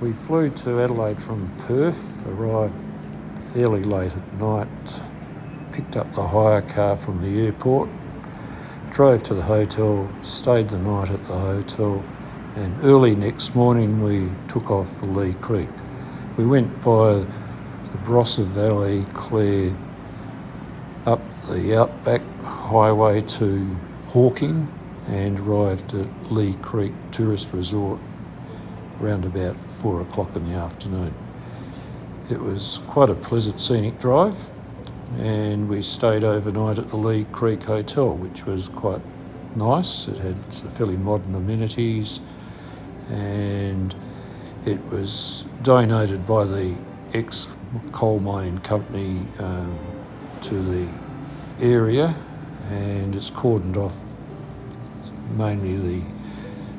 We flew to Adelaide from Perth, arrived fairly late at night, picked up the hire car from the airport, drove to the hotel, stayed the night at the hotel, and early next morning we took off for Lee Creek. We went via the Barossa Valley, Clare, up the Outback Highway to Hawking, and arrived at Lee Creek Tourist Resort around about 4 o'clock in the afternoon. It was quite a pleasant scenic drive, and we stayed overnight at the Lee Creek Hotel, which was quite nice. It had some fairly modern amenities, and it was donated by the ex-coal mining company to the area, and it's cordoned off mainly the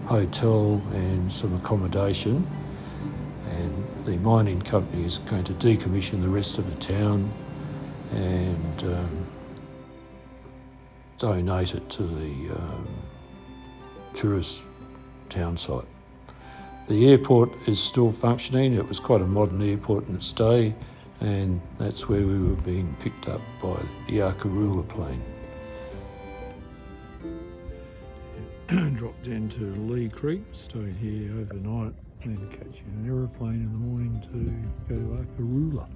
hotel and some accommodation, and the mining company is going to decommission the rest of the town and donate it to the tourist town site. The airport is still functioning. It was quite a modern airport in its day, and that's where we were being picked up by the Arkaroola plane. Dropped into Lee Creek, stayed here overnight, then catching an aeroplane in the morning to go to Arkaroola.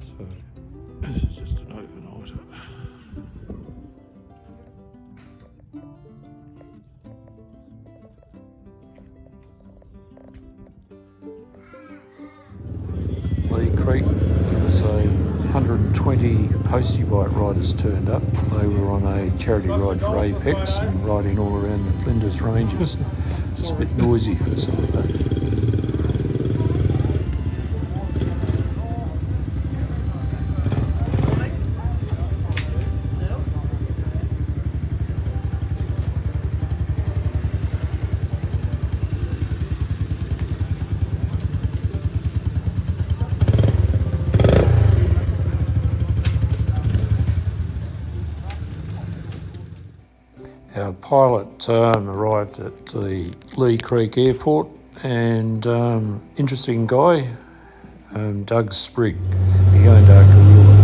So this is just an overnighter. Lee Creek, there was 120 postie bike riders turned up. They were on a charity ride for Apex and riding all around the Flinders Ranges. It's a bit noisy for some of that. Our pilot arrived at the Lee Creek Airport, and interesting guy, Doug Sprigg. He owned Arkaroola.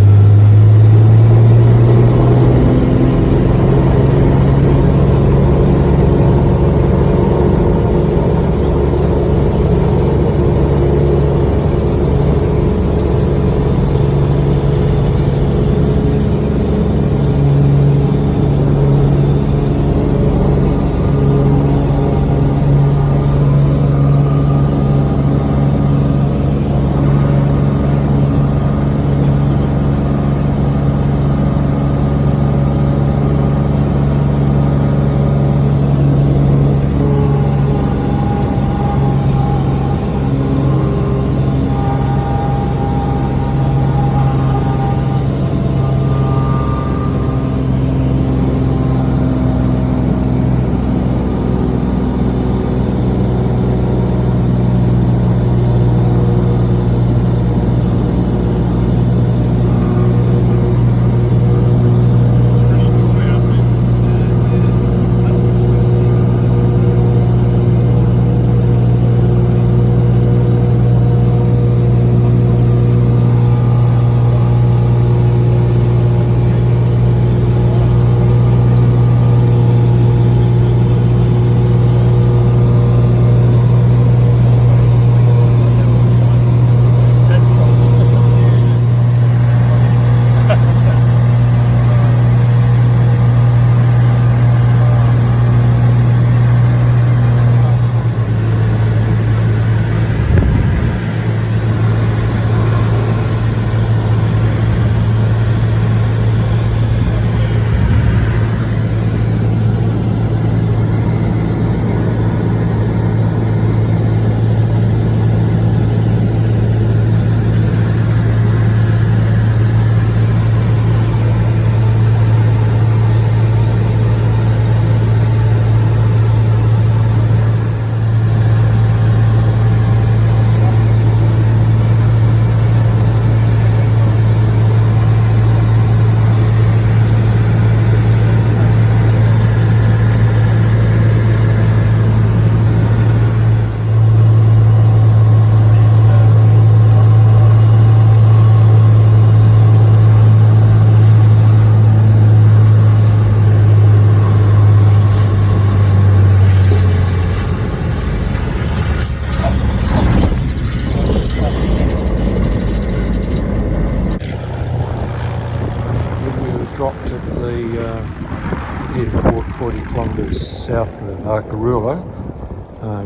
airport 40 kilometres south of Arkaroola.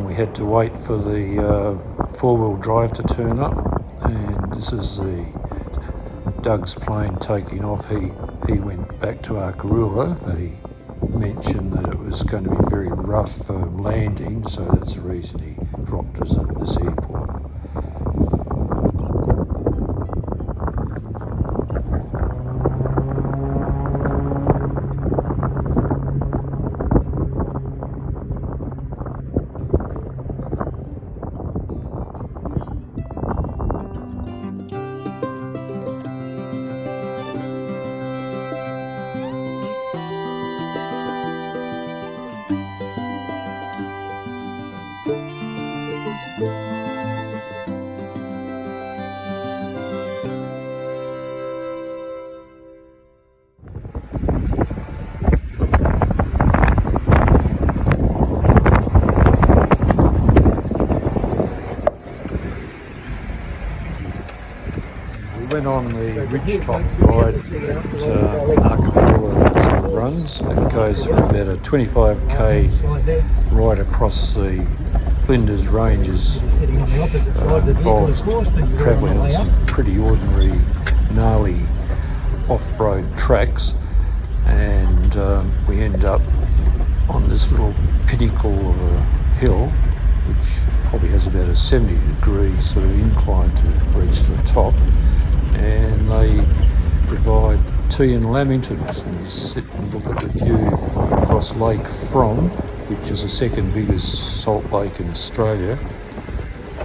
We had to wait for the four-wheel drive to turn up, and this is Doug's plane taking off. He went back to Arkaroola, but he mentioned that it was going to be very rough landing, so that's the reason he dropped us at this airport. We went on the ridgetop ride that Arkaroola sort of runs. It goes from about a 25k ride across the Flinders Ranges, which involves travelling on some pretty ordinary, gnarly off-road tracks, and we end up on this little pinnacle of a hill, which probably has about a 70-degree sort of incline to reach the top. And they provide tea and lamingtons, and you sit and look at the view across Lake From, which is the second biggest salt lake in Australia,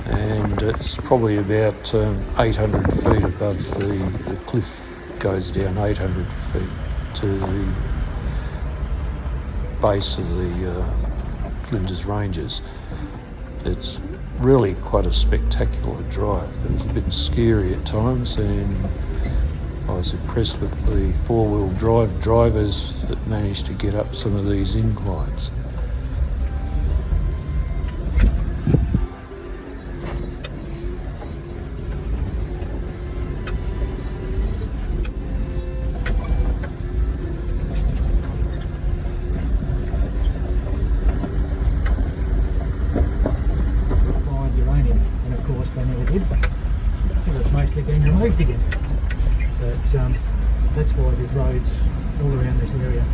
and it's probably about 800 feet above the cliff, goes down 800 feet to the base of the Flinders Ranges. It's really quite a spectacular drive. It was a bit scary at times, and I was impressed with the four-wheel drive drivers that managed to get up some of these inclines. They never did, because it's mostly been removed again. But that's why there's roads all around this area.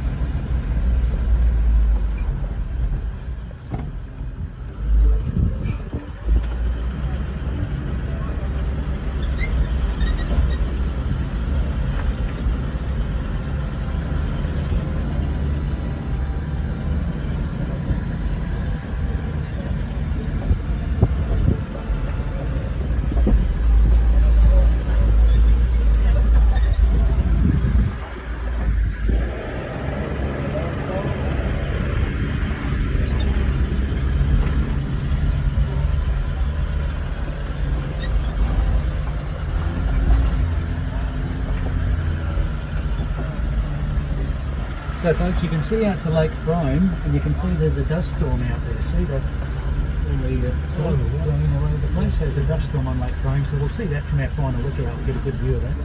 So folks, you can see out to Lake Frome, and you can see there's a dust storm out there. See that? The salt blowing all over the place. There's a dust storm on Lake Frome, so we'll see that from our final lookout. We'll get a good view of that.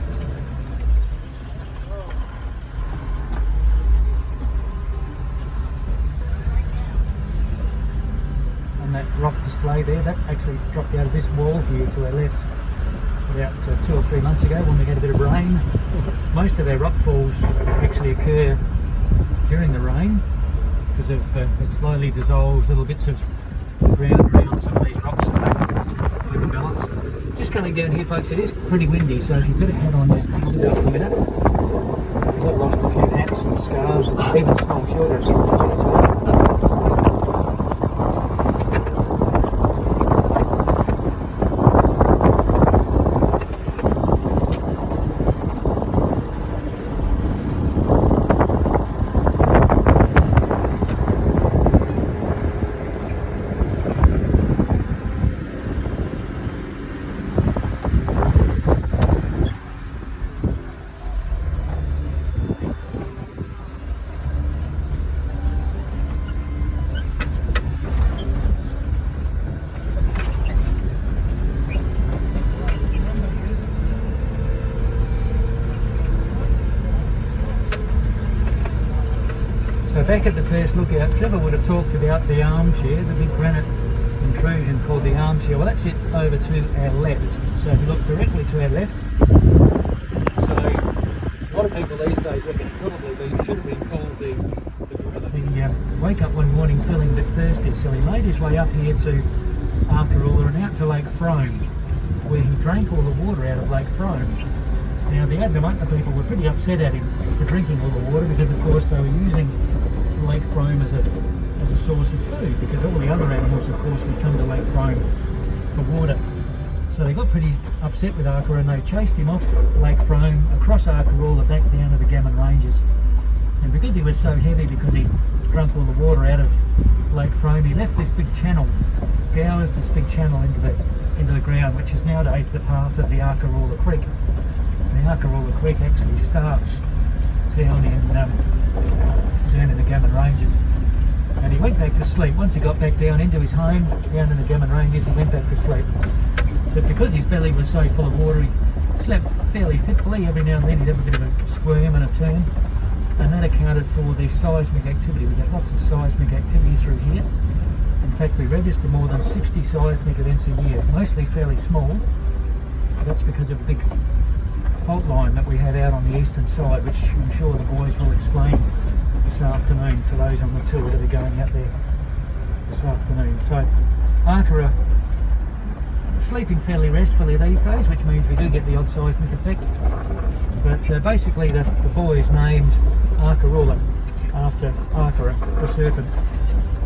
And that rock display there, that actually dropped out of this wall here to our left about 2 or 3 months ago when we had a bit of rain. Most of our rock falls actually occur during the rain because of it slowly dissolves little bits of ground around some of these rocks and over balance. Just coming down here, folks, it is pretty windy, so if you've got a hat on, just hold it up a minute. We've lost a few hats and scarves, and even small children as well. back at the first lookout, Trevor would have talked about the armchair, the big granite intrusion called the armchair. Well, that's it over to our left. So if you look directly to our left, so a lot of people these days reckon it should have been called the wake up one morning feeling a bit thirsty. So he made his way up here to Arkaroola and out to Lake Frome, where he drank all the water out of Lake Frome. Now the Adnyamatna people were pretty upset at him for drinking all the water, because of course they were using Lake Frome as a source of food, because all the other animals of course would come to Lake Frome for water. So they got pretty upset with Arkaroola and they chased him off Lake Frome, across Arkaroola, back down to the Gammon Ranges. And because he was so heavy, because he drunk all the water out of Lake Frome, he left this big channel, scours this big channel into the ground, which is nowadays the path of the Arkaroola Creek. The Arkaroola Creek actually starts down in the Gammon Ranges. And he went back to sleep. Once he got back down into his home, down in the Gammon Ranges, he went back to sleep. But because his belly was so full of water, he slept fairly fitfully. Every now and then he'd have a bit of a squirm and a turn. And that accounted for the seismic activity. We get lots of seismic activity through here. In fact, we register more than 60 seismic events a year, mostly fairly small. That's because of a big fault line that we have out on the eastern side, which I'm sure the boys will explain this afternoon for those on the tour that are going out there this afternoon. So Arkaroola sleeping fairly restfully these days, which means we do get the odd seismic effect. But basically the boys named Arkaroola after Arkaroola, the serpent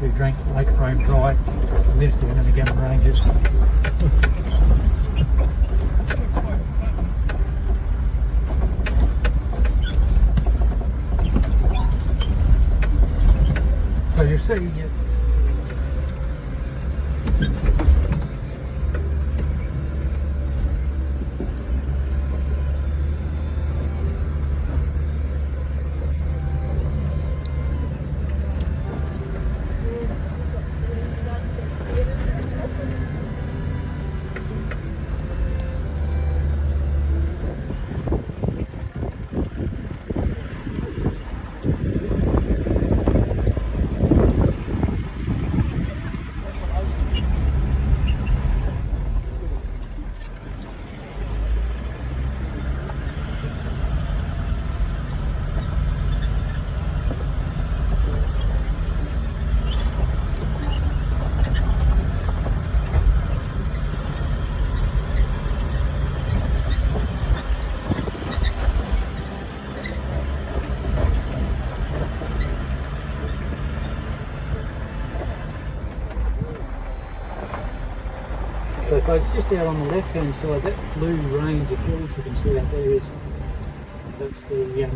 who drank Lake Frome dry and lives down in the Gammon Ranges. So you see, so folks, just out on the left hand side, that blue range of hills you can see out there that's the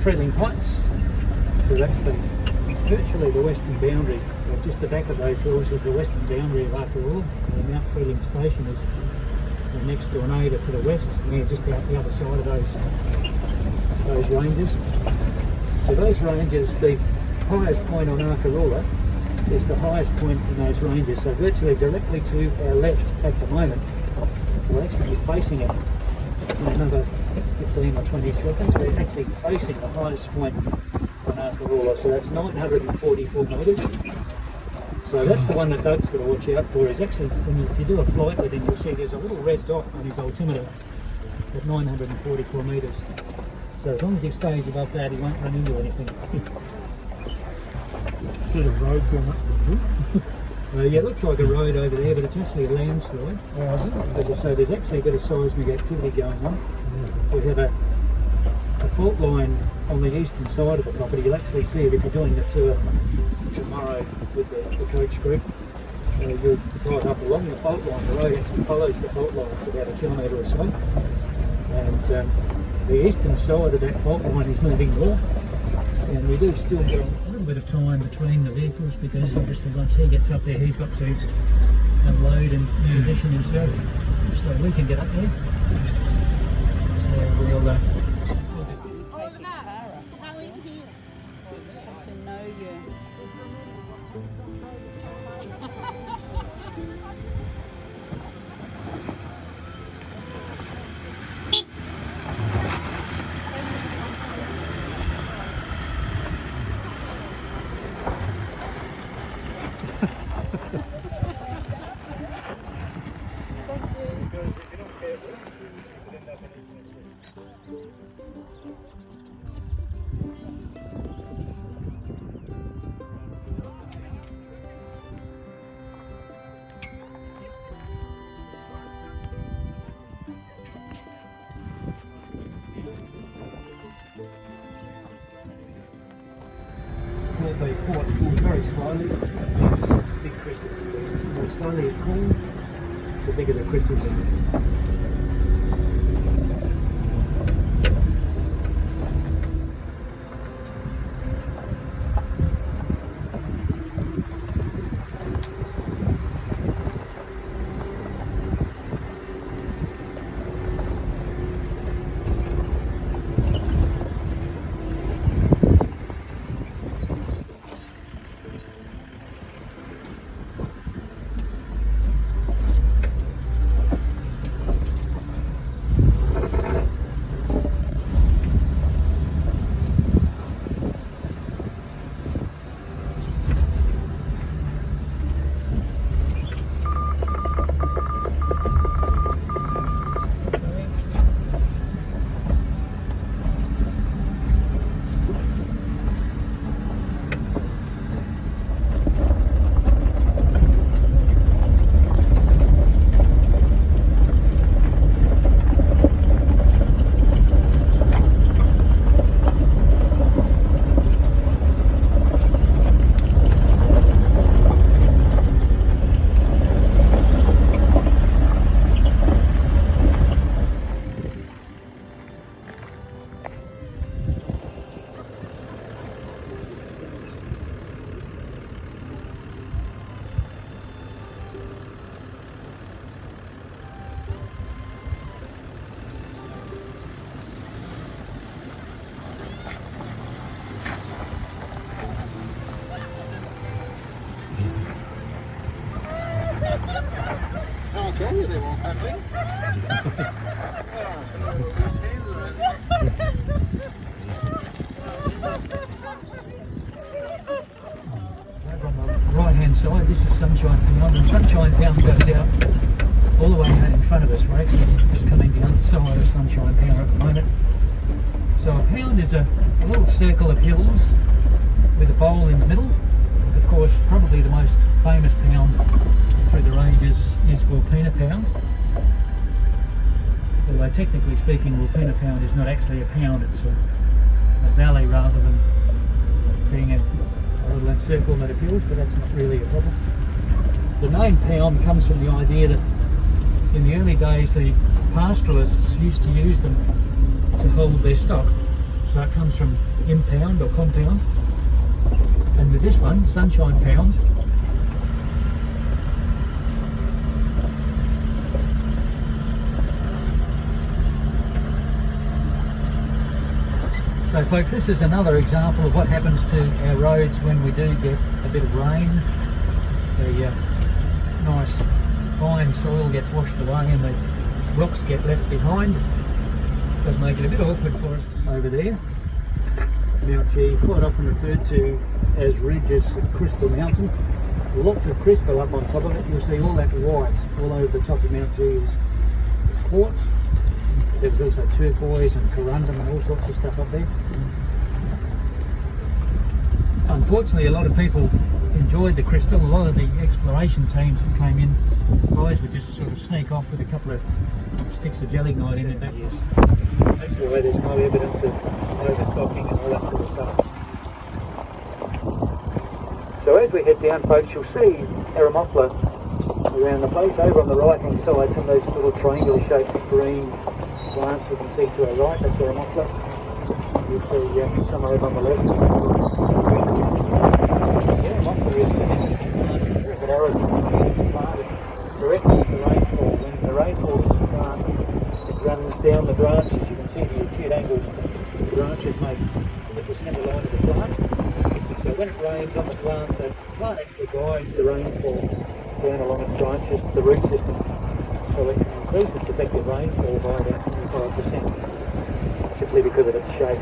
Freeling Heights. So that's virtually the western boundary. Just the back of those hills is the western boundary of Arkaroola. Mount Freeling Station is the next door neighbour to the west, and they're just out the other side of those ranges. So those ranges, the highest point on Arkaroola is the highest point in those ranges, so virtually directly to our left at the moment. We're actually facing it in another 15 or 20 seconds. We're actually facing the highest point on Arkaroola, so that's 944 metres. So that's the one that Doug's got to watch out for. Is actually, if you do a flight with him, you'll see there's a little red dot on his altimeter at 944 metres. So as long as he stays above that, he won't run into anything. Sort of road going up the hill. Yeah, it looks like a road over there, but it's actually a landslide. Oh, is it? As I say, there's actually a bit of seismic activity going on. We have a fault line on the eastern side of the property. You'll actually see it if you're doing the tour tomorrow with the coach group. You'll drive up along the fault line. The road actually follows the fault line for about a kilometre or so. And the eastern side of that fault line is moving north. And we do still get a little bit of time between the vehicles, because obviously once he gets up there, he's got to unload and position himself so we can get up there. So we'll just to know you. Because if you're not careful, you could end up in a they caught very slowly. These big crystals. The more slowly it cools, the bigger the crystals are. I'll tell you they won't have me. Over on the right hand side, this is Sunshine Pound, and Sunshine Pound goes out all the way out in front of us. We're actually just coming down the side of Sunshine Pound at the moment. So a pound is a little circle of hills with a bowl in the middle. Of course, probably the most famous pound through the ranges is Wilpena Pound. Although technically speaking, Wilpena Pound is not actually a pound, it's a valley rather than being a little circle that appeals, but that's not really a problem. The name pound comes from the idea that in the early days the pastoralists used to use them to hold their stock. So it comes from impound or compound. And with this one, Sunshine Pound, so folks, this is another example of what happens to our roads when we do get a bit of rain. The nice fine soil gets washed away and the rocks get left behind. It does make it a bit awkward for us over there. Mount G, quite often referred to as Ridge's Crystal Mountain. Lots of crystal up on top of it. You'll see all that white all over the top of Mount G is quartz. There's also turquoise and corundum and all sorts of stuff up there. Unfortunately, a lot of people enjoyed the crystal. A lot of the exploration teams that came in, guys would just sort of sneak off with a couple of sticks of gelignite in it. That's why there's no evidence of overstocking and all that sort of stuff. So as we head down, folks, you'll see Aramopla around the place. Over on the right hand side, some of those little triangular shaped green plants you can see to our right, that's Aramopla. You'll see some over on the left. Aramopla is an interesting plant. It's a very good arid plant. It directs the rainfall. When the rainfall hits the plant, it runs down the branches. You can see the acute angle branches make a little centre line of the plant. So when it rains on the plant actually guides the rainfall down along its branches to the root system. So it can increase its effective rainfall by about 25% simply because of its shape.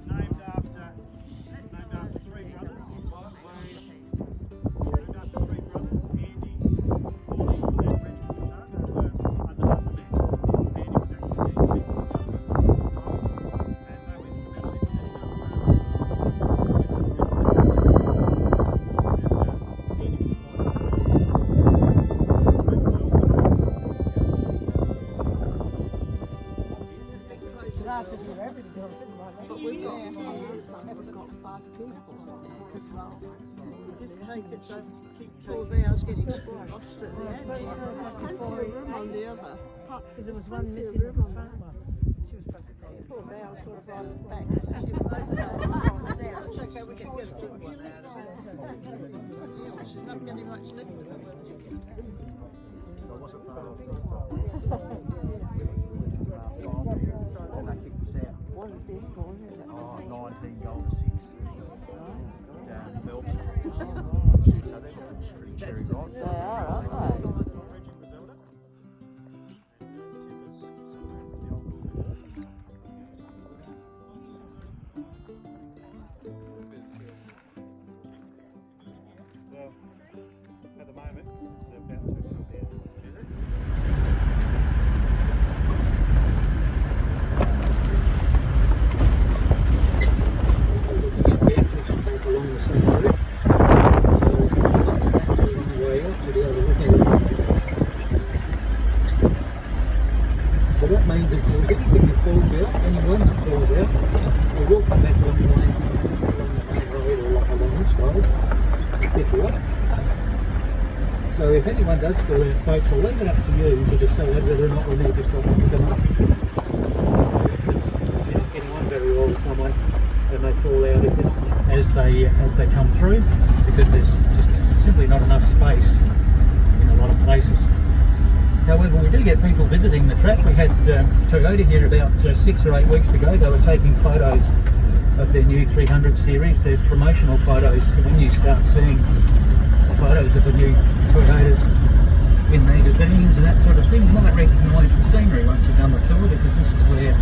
Named after hard to do everything. But we've got 5 people as well. Just take it, those 12 hours getting squashed at the end. There's plenty of room on the other. Because there was one missing room on the on front. that. She was supposed to go. 12 hours sort of on the back. So she was it's okay, we can get a good one out of it. Yeah, she's not getting much liquid. And they kicked us out. What is this going in? 19 goal to 6. Down in Melbourne. So they're pretty cherry ripe. They are, aren't they? Well, at the moment, it's about 2 down. We actually come back along the same route. So on the way up, we'll be able to look at it. So that means if there's anything that falls out, anyone that falls out, we will come back along the main road or along this road and pick you up. So if anyone does fall out, folks, I'll leave it up to you to decide whether or not we need to stop and pick them up. Because if you're not getting on very well with someone, and they fall out as they come through, because there's just simply not enough space in a lot of places. However, we do get people visiting the track. We had Toyota here about 6 or 8 weeks ago. They were taking photos of their new 300 series, their promotional photos. When you start seeing photos of the new Toyotas in magazines and that sort of thing, you might recognise the scenery once you've done the tour, because this is where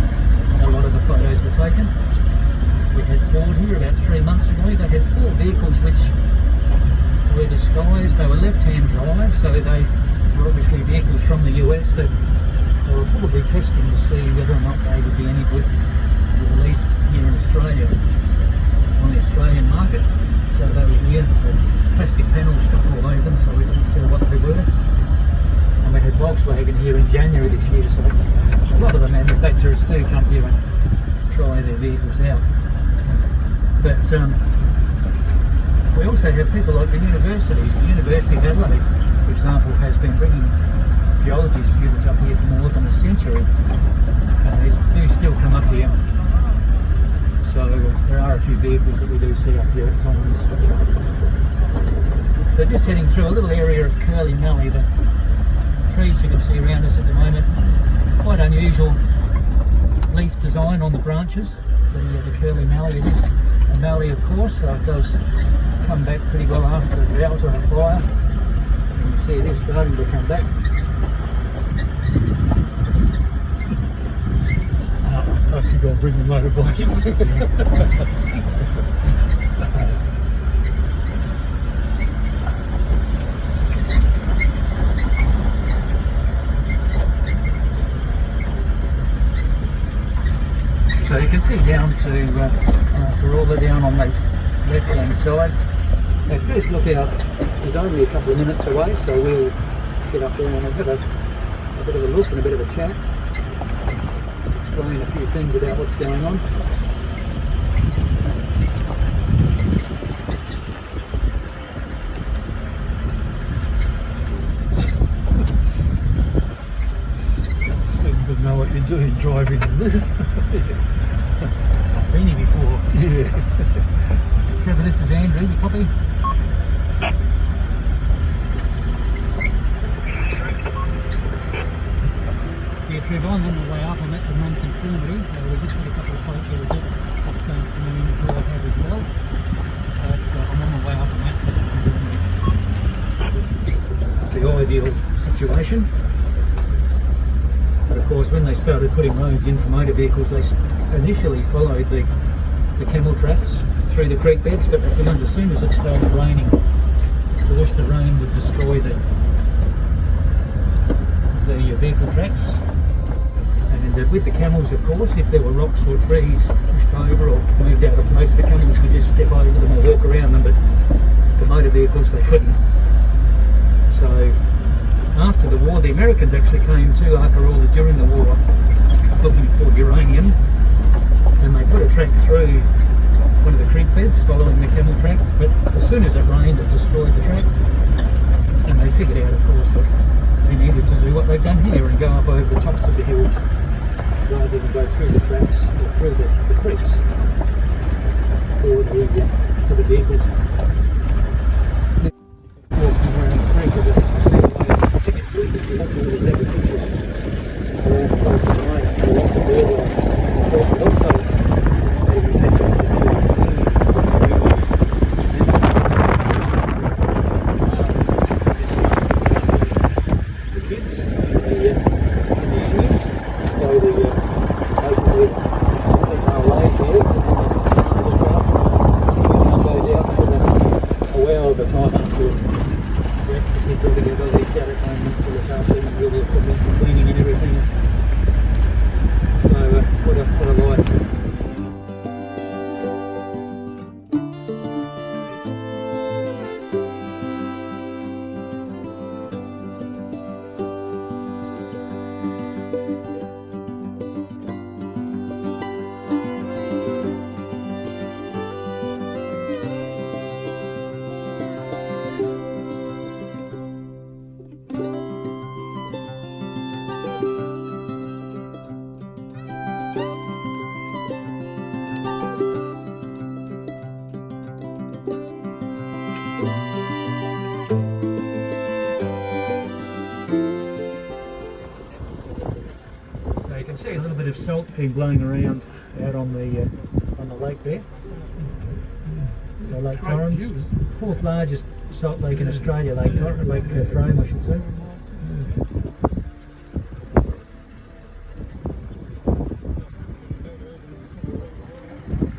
a lot of the photos were taken. We had Ford here about 3 months ago. They had 4 vehicles which were disguised. They were left-hand drive, so they were obviously vehicles from the US that they were probably testing to see whether or not they would be any good to be released here in Australia on the Australian market. So they were here with plastic panels stuck all over them, so we couldn't tell what they were. And we had Volkswagen here in January this year, so a lot of the manufacturers do come here and try their vehicles out. But we also have people like the universities. The University of Adelaide, for example, has been bringing geology students up here for more than a century. They do still come up here. So there are a few vehicles that we do see up here at times. So just heading through a little area of Curly Mallee. The trees you can see around us at the moment, quite unusual leaf design on the branches. The Curly Mallee, it is a mallee of course, so it does come back pretty well after a drought or a fire. And you see it is starting to come back. I actually got to bring the motorbike in. So you can see down to Arkaroola down on the left-hand side. Our first lookout is only a couple of minutes away, so we'll get up there and have a bit of a look and a bit of a chat. Explain a few things about what's going on. Seem to know what you're doing driving in this. I've been here before. Yeah. Trevor, this is Andrew, you copy? Yeah, Trevor, I'm on the way up. I'm at the non-conformity. We just had a couple of folk here that got some afternoon who I have as well. But I'm on the way up and at the ideal situation. But of course, when they started putting roads in for motor vehicles, they initially followed the camel tracks through the creek beds, but they found as soon as it started raining, of course the rain would destroy the vehicle tracks. And with the camels, of course, if there were rocks or trees pushed over or moved out of place, the camels could just step over them or walk around them, but the motor vehicles they couldn't. So after the war, the Americans actually came to Arkaroola during the war looking for uranium, track through one of the creek beds following the camel track, but as soon as it rained it destroyed the track, and they figured out of course that they needed to do what they've done here and go up over the tops of the hills rather than go through the tracks or through the creeks for the vehicles. Walking around the creek is a better way to get through this. You have to always have the pictures around close to the lake or along the bird lines. But also cleaning and everything. So what a life. So you can see a little bit of salt being blown around out on the lake there. So Lake Torrens, fourth largest salt lake in Australia, Lake Frome I should say.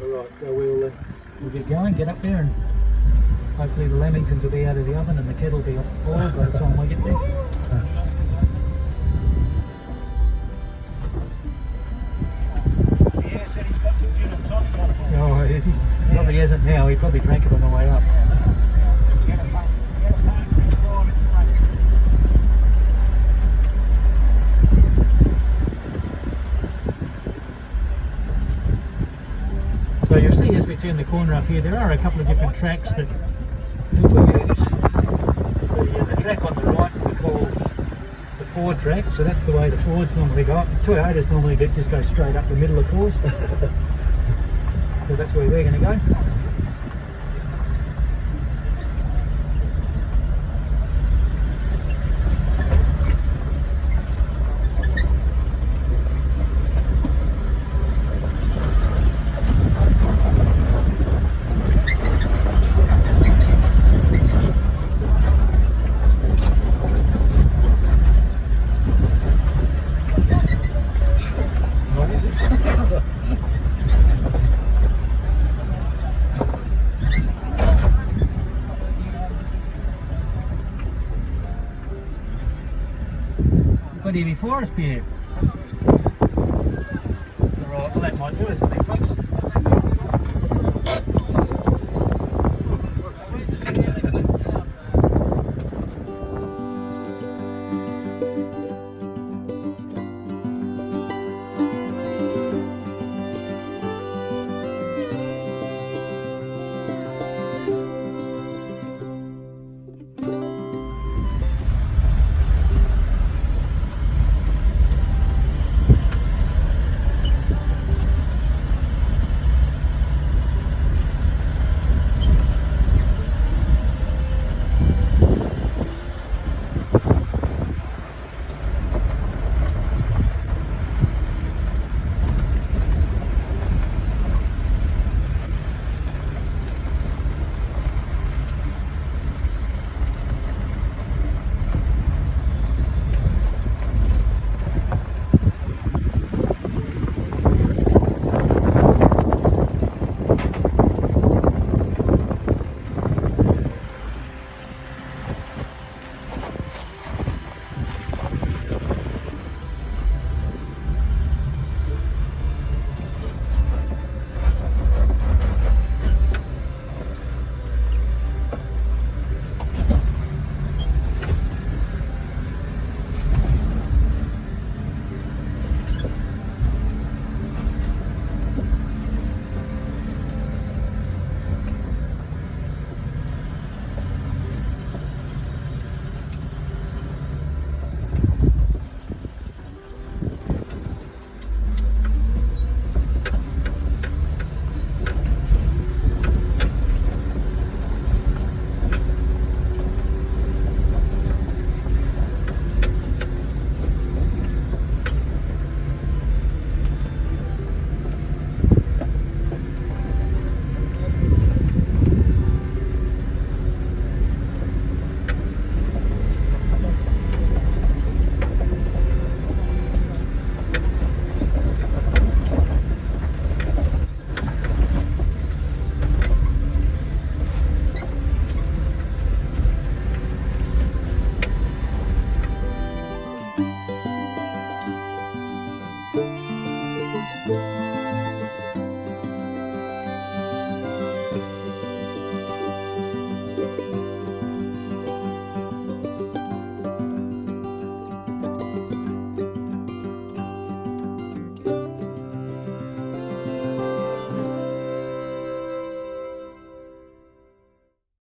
Alright, so we'll get going, get up there, and hopefully the lamingtons will be out of the oven and the kettle will be boiled by the time we get there. Oh, is he? Probably hasn't now, he probably drank it on the way up. So you'll see as we turn the corner up here, there are a couple of different tracks that we use. The track on the right we call the Ford track, so that's the way the Fords normally go up. Toyotas normally just go straight up the middle of course. So that's where we're going to go. What is it? Got heavy forest here. Alright, well that might do us, I think.